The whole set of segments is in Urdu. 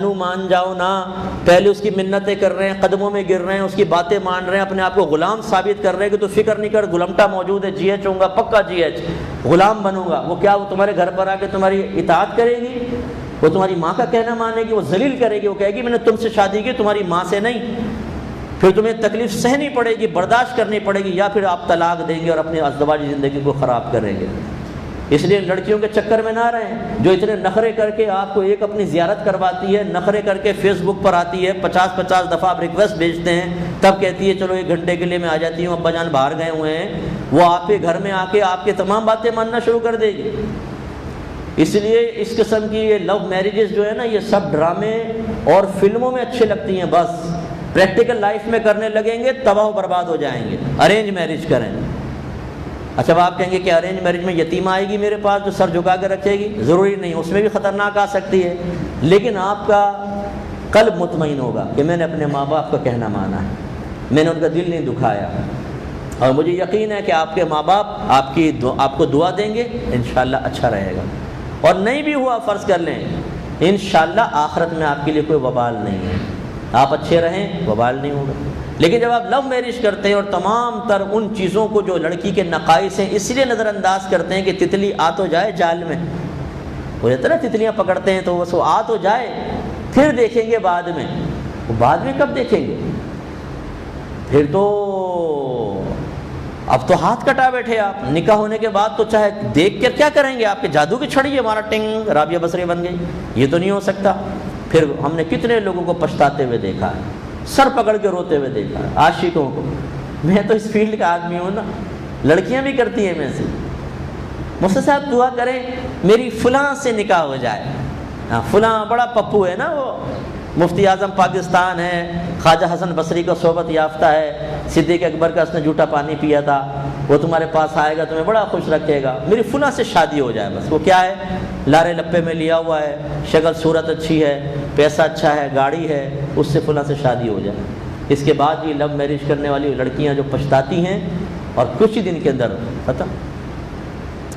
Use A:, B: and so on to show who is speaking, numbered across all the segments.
A: مان جاؤ نا، پہلے اس کی منتیں کر رہے ہیں، قدموں میں گر رہے ہیں، اس کی باتیں مان رہے ہیں، اپنے آپ کو غلام ثابت کر رہے ہیں کہ تو فکر نہیں کر، غلامٹا موجود ہے، جی ایچ ہوں گا، پکا جی ایچ، غلام بنوں گا۔ وہ کیا وہ تمہارے گھر پر آ کے تمہاری اطاعت کرے گی؟ وہ تمہاری ماں کا کہنا مانے گی؟ وہ ذلیل کرے گی، وہ کہے گی میں نے تم سے شادی کی، تمہاری ماں سے نہیں۔ پھر تمہیں تکلیف سہنی پڑے گی، برداشت کرنی پڑے گی، یا پھر آپ طلاق دیں گے اور اپنی ازدواجی زندگی کو خراب کریں گے۔ اس لیے لڑکیوں کے چکر میں نہ رہیں جو اتنے نخرے کر کے آپ کو ایک اپنی زیارت کرواتی ہے، نخرے کر کے فیس بک پر آتی ہے، 50 دفعہ آپ ریکویسٹ بھیجتے ہیں، تب کہتی ہے چلو 1 گھنٹے کے لیے میں آ جاتی ہوں، ابا جان باہر گئے ہوئے ہیں۔ وہ آپ کے گھر میں آ کے آپ کی تمام باتیں ماننا شروع کر دے گی۔ اس لیے اس قسم کی یہ لو میرجز جو ہے نا، یہ سب ڈرامے اور فلموں میں اچھے لگتی ہیں، بس پریکٹیکل لائف میں کرنے لگیں گے تباہ و برباد ہو جائیں گے۔ ارینج میرج کریں۔ اچھا اب آپ کہیں گے کہ ارینج میرج میں یتیمہ آئے گی میرے پاس جو سر جھکا کے رکھے گی؟ ضروری نہیں، اس میں بھی خطرناک آ سکتی ہے، لیکن آپ کا قلب مطمئن ہوگا کہ میں نے اپنے ماں باپ کا کہنا مانا ہے، میں نے ان کا دل نہیں دکھایا، اور مجھے یقین ہے کہ آپ کے ماں باپ آپ کو دعا دیں گے، انشاءاللہ اچھا رہے گا۔ اور نہیں بھی ہوا فرض کر لیں، انشاءاللہ آخرت میں آپ کے لیے کوئی وبال نہیں ہے، آپ اچھے رہیں وبال نہیں ہوگا۔ لیکن جب آپ لو میرج کرتے ہیں اور تمام تر ان چیزوں کو جو لڑکی کے نقائص ہیں اس لیے نظر انداز کرتے ہیں کہ تتلی آ تو جائے جال میں، وہ رہتا ہے نا تتلیاں پکڑتے ہیں تو وہ آ تو جائے، پھر دیکھیں گے بعد میں۔ وہ بعد میں کب دیکھیں گے؟ پھر تو اب تو ہاتھ کٹا بیٹھے آپ، نکاح ہونے کے بعد تو چاہے دیکھ کر کیا کریں گے؟ آپ کے جادو کی چھڑی ہمارا ٹنگ رابعہ بصری بن گئی، یہ تو نہیں ہو سکتا۔ پھر ہم نے کتنے لوگوں کو پچھتاتے ہوئے دیکھا ہے، سر پکڑ کے روتے ہوئے دیکھا ہے، عاشقوں کو۔ میں تو اس فیلڈ کا آدمی ہوں نا، لڑکیاں بھی کرتی ہیں میں سے، مفتی صاحب دعا کریں میری فلاں سے نکاح ہو جائے، فلاں بڑا پپو ہے نا، وہ مفتی اعظم پاکستان ہے، خواجہ حسن بصری کا صحبت یافتہ ہے، صدیق اکبر کا اس نے جھوٹا پانی پیا تھا، وہ تمہارے پاس آئے گا تمہیں بڑا خوش رکھے گا، میری فلاں سے شادی ہو جائے بس۔ وہ کیا ہے؟ لارے لپے میں لیا ہوا ہے، شکل صورت اچھی ہے، پیسہ اچھا ہے، گاڑی ہے، اس سے فلاں سے شادی ہو جائے۔ اس کے بعد یہ لو میرج کرنے والی لڑکیاں جو پچھتاتی ہیں اور کچھ ہی دن کے اندر ختم۔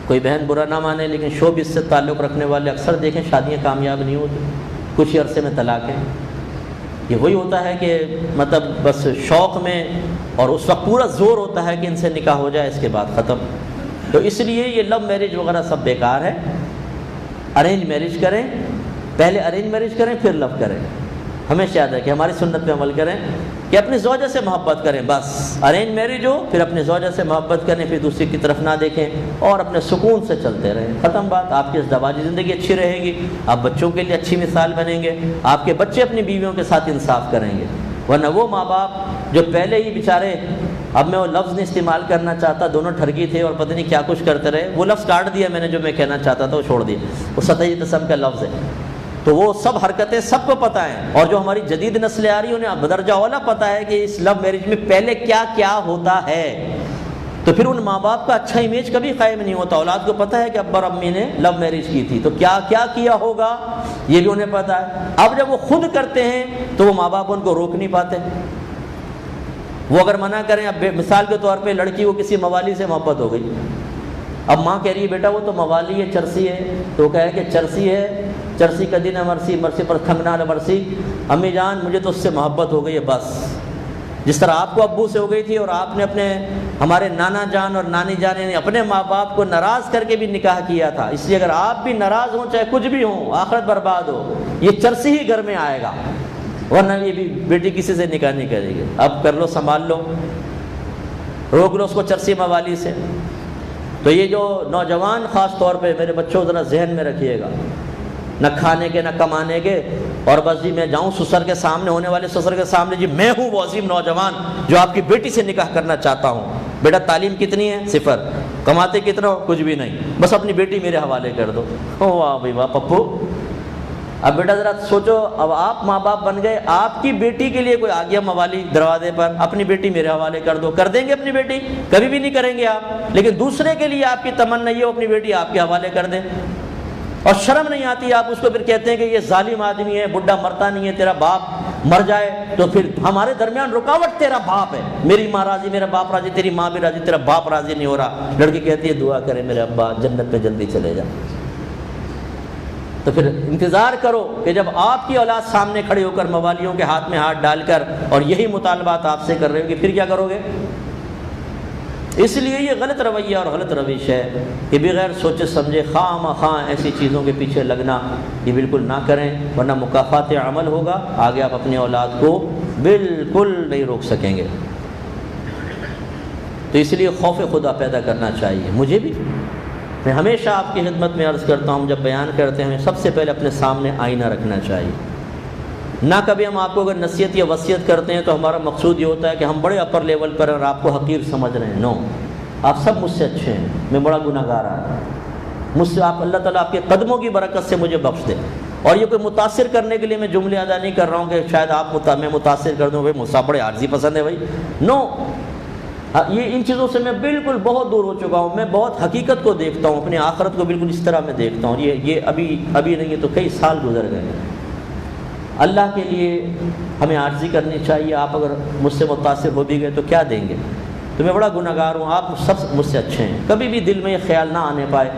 A: کوئی بہن برا نہ مانے لیکن شوبز سے تعلق رکھنے والے اکثر دیکھیں شادیاں کامیاب نہیں ہوتی، کچھ ہی عرصے میں طلاقیں۔ یہ وہی ہوتا ہے کہ مطلب بس شوق میں، اور اس وقت پورا زور ہوتا ہے کہ ان سے نکاح ہو جائے، اس کے بعد ختم۔ تو اس لیے یہ لو میرج وغیرہ سب بیکار ہے۔ ارینج میرج کریں، پہلے ارینج میرج کریں پھر لو کریں۔ ہمیشہ یاد ہے کہ ہماری سنت پہ عمل کریں کہ اپنی زوجہ سے محبت کریں، بس ارینج میرج ہو پھر اپنی زوجہ سے محبت کریں، پھر دوسری کی طرف نہ دیکھیں اور اپنے سکون سے چلتے رہیں، ختم بات۔ آپ کی ازدواجی زندگی اچھی رہے گی، آپ بچوں کے لیے اچھی مثال بنیں گے، آپ کے بچے اپنی بیویوں کے ساتھ انصاف کریں گے۔ ورنہ وہ ماں باپ جو پہلے ہی بیچارے، اب میں وہ لفظ نہیں استعمال کرنا چاہتا، دونوں ٹھرگی تھے اور پتہ نہیں کیا کچھ کرتے رہے، وہ لفظ کاٹ دیا میں نے جو میں کہنا چاہتا تھا وہ چھوڑ دیا، وہ سطحی قسم کا لفظ ہے۔ تو وہ سب حرکتیں سب کو پتہ ہیں، اور جو ہماری جدید نسلیں آ رہی ہیں انہیں بدرجہ اولا پتہ ہے کہ اس لو میرج میں پہلے کیا کیا ہوتا ہے۔ تو پھر ان ماں باپ کا اچھا امیج کبھی قائم نہیں ہوتا۔ اولاد کو پتہ ہے کہ ابا اور امی نے لو میرج کی تھی، تو کیا کیا کیا ہوگا یہ بھی انہیں پتہ ہے۔ اب جب وہ خود کرتے ہیں تو وہ ماں باپ ان کو روک نہیں پاتے۔ وہ اگر منع کریں، اب مثال کے طور پہ لڑکی کو کسی موالی سے محبت ہو گئی، اب ماں کہہ رہی ہے بیٹا وہ تو موالی ہے، چرسی ہے، تو وہ کہے کہ چرسی ہے، چرسی کا دن ہے مرسی، مرسی پر تھنگنا نہ مرسی، امی جان مجھے تو اس سے محبت ہو گئی ہے بس۔ جس طرح آپ کو ابو سے ہو گئی تھی اور آپ نے ہمارے نانا جان اور نانی جان نے اپنے ماں باپ کو ناراض کر کے بھی نکاح کیا تھا، اس لیے اگر آپ بھی ناراض ہوں چاہے کچھ بھی ہوں، آخرت برباد ہو، یہ چرسی ہی گھر میں آئے گا، ورنہ یہ بھی بیٹی کسی سے نکاح نہیں کرے گی۔ اب کر لو، سنبھال لو، روک لو اس کو چرسی موالی سے۔ تو یہ جو نوجوان خاص طور پہ میرے بچوں ذرا ذہن میں رکھیے گا، نہ کھانے کے نہ کمانے کے، اور بس جی میں جاؤں سسر کے سامنے، ہونے والے سسر کے سامنے، جی میں ہوں وہ عظیم نوجوان جو آپ کی بیٹی سے نکاح کرنا چاہتا ہوں، بیٹا تعلیم کتنی ہے؟ 0، کماتے کتنا ہو؟ کچھ بھی نہیں، بس اپنی بیٹی میرے حوالے کر دو۔ واہ بھائی واہ پپو۔ اب بیٹا ذرا سوچو، اب آپ ماں باپ بن گئے، آپ کی بیٹی کے لیے کوئی آ گیا موالی دروازے پر، اپنی بیٹی میرے حوالے کر دو، کر دیں گے اپنی بیٹی؟ کبھی بھی نہیں کریں گے آپ، لیکن دوسرے کے لیے آپ کی تمنا یہ ہو اپنی بیٹی آپ کے حوالے کر دیں، اور شرم نہیں آتی، آپ اس کو پھر کہتے ہیں کہ یہ ظالم آدمی ہے، بڈھا مرتا نہیں ہے، تیرا باپ مر جائے تو پھر ہمارے درمیان رکاوٹ تیرا باپ ہے، میری ماں راضی، میرا باپ راضی، تیری ماں بھی راضی، تیرا باپ راضی نہیں ہو رہا۔ لڑکی کہتی ہے دعا کرے میرے ابا جنت میں جلدی چلے جا۔ تو پھر انتظار کرو کہ جب آپ کی اولاد سامنے کھڑے ہو کر موالیوں کے ہاتھ میں ہاتھ ڈال کر اور یہی مطالبات آپ سے کر رہے ہو کہ پھر کیا کرو گے؟ اس لیے یہ غلط رویہ اور غلط روش ہے کہ بغیر سوچے سمجھے خواہ مخواہ ایسی چیزوں کے پیچھے لگنا یہ بالکل نہ کریں، ورنہ مکافات عمل ہوگا، آگے آپ اپنی اولاد کو بالکل نہیں روک سکیں گے۔ تو اس لیے خوف خدا پیدا کرنا چاہیے۔ مجھے بھی، میں ہمیشہ آپ کی خدمت میں عرض کرتا ہوں، جب بیان کرتے ہیں ہمیں سب سے پہلے اپنے سامنے آئینہ رکھنا چاہیے۔ نہ کبھی ہم آپ کو اگر نصیحت یا وصیت کرتے ہیں تو ہمارا مقصود یہ ہوتا ہے کہ ہم بڑے اپر لیول پر اور آپ کو حقیر سمجھ رہے ہیں۔ نو، آپ سب مجھ سے اچھے ہیں، میں بڑا گناہ گار ہوں، مجھ سے آپ اللہ تعالیٰ آپ کے قدموں کی برکت سے مجھے بخش دے۔ اور یہ کوئی متاثر کرنے کے لیے میں جملے ادا نہیں کر رہا ہوں کہ شاید میں متاثر کر دوں، بھائی مجھ سے بڑے عارضی پسند ہے بھائی، نو، یہ ان چیزوں سے میں بالکل بہت دور ہو چکا ہوں۔ میں بہت حقیقت کو دیکھتا ہوں، اپنی آخرت کو بالکل اس طرح میں دیکھتا ہوں۔ یہ ابھی نہیں ہے تو کئی سال گزر گئے۔ اللہ کے لیے ہمیں عاجزی کرنی چاہیے۔ آپ اگر مجھ سے متاثر ہو بھی گئے تو کیا دیں گے؟ تو میں بڑا گناہ گار ہوں، آپ سب مجھ سے اچھے ہیں، کبھی بھی دل میں یہ خیال نہ آنے پائے